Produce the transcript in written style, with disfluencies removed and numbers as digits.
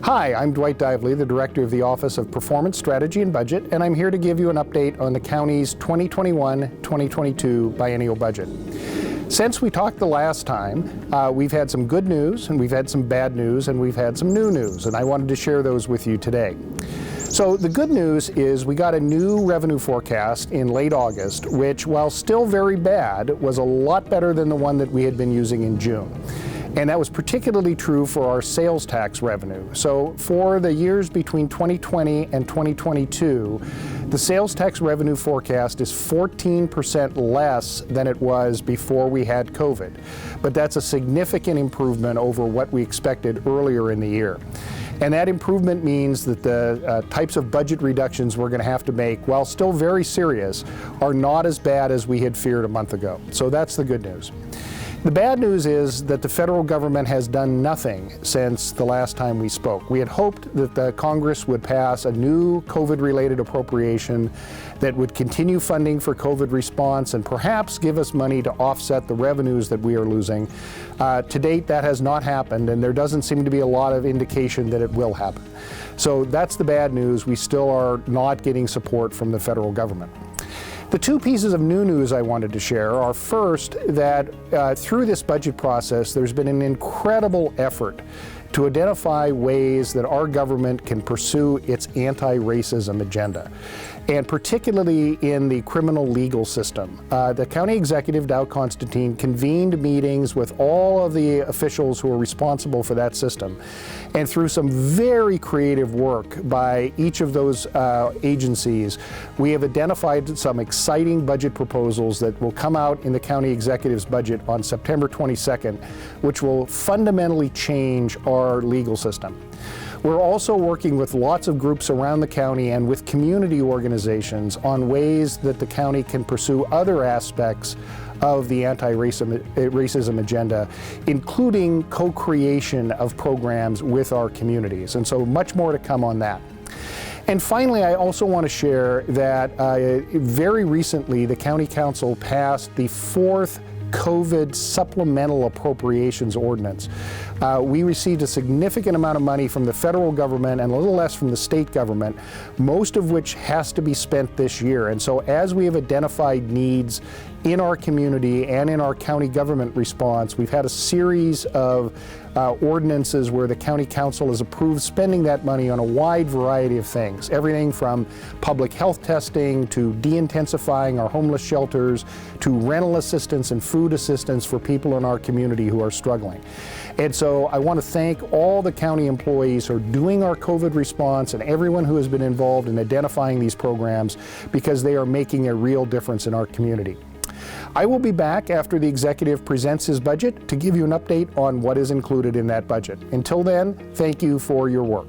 Hi, I'm Dwight, the Director of the Office of Performance, Strategy and Budget, and I'm here to give you an update on the county's 2021-2022 biennial budget. Since we talked the last time, we've had some good news, and we've had some bad news, and we've had some new news, and I wanted to share those with you today. So the good news is we got a new revenue forecast in late August, which, while still very bad, was a lot better than the one that we had been using in June. And that was particularly true for our sales tax revenue. So for the years between 2020 and 2022, the sales tax revenue forecast is 14% less than it was before we had COVID. But that's a significant improvement over what we expected earlier in the year. And that improvement means that the types of budget reductions we're going to have to make, while still very serious, are not as bad as we had feared a month ago. So that's the good news. The bad news is that the federal government has done nothing since the last time we spoke. We had hoped that the Congress would pass a new COVID-related appropriation that would continue funding for COVID response and perhaps give us money to offset the revenues that we are losing. To date, that has not happened, and there doesn't seem to be a lot of indication that it will happen. So that's the bad news. We still are not getting support from the federal government. The two pieces of new news I wanted to share are, first, that through this budget process, there's been an incredible effort to identify ways that our government can pursue its anti-racism agenda, and particularly in the criminal legal system. The county executive, Dow Constantine, convened meetings with all of the officials who are responsible for that system. And through some very creative work by each of those agencies, we have identified some exciting budget proposals that will come out in the county executive's budget on September 22nd, which will fundamentally change our legal system. We're also working with lots of groups around the county and with community organizations on ways that the county can pursue other aspects of the anti-racism agenda, including co-creation of programs with our communities. And so much more to come on that. And finally, I also want to share that very recently the County Council passed the fourth COVID supplemental appropriations ordinance. We received a significant amount of money from the federal government and a little less from the state government, most of which has to be spent this year. And so as we have identified needs in our community and in our county government response, we've had a series of ordinances where the county council has approved spending that money on a wide variety of things, everything from public health testing to de-intensifying our homeless shelters to rental assistance and food assistance for people in our community who are struggling. And so I want to thank all the county employees who are doing our COVID response and everyone who has been involved in identifying these programs, because they are making a real difference in our community. I will be back after the executive presents his budget to give you an update on what is included in that budget. Until then, thank you for your work.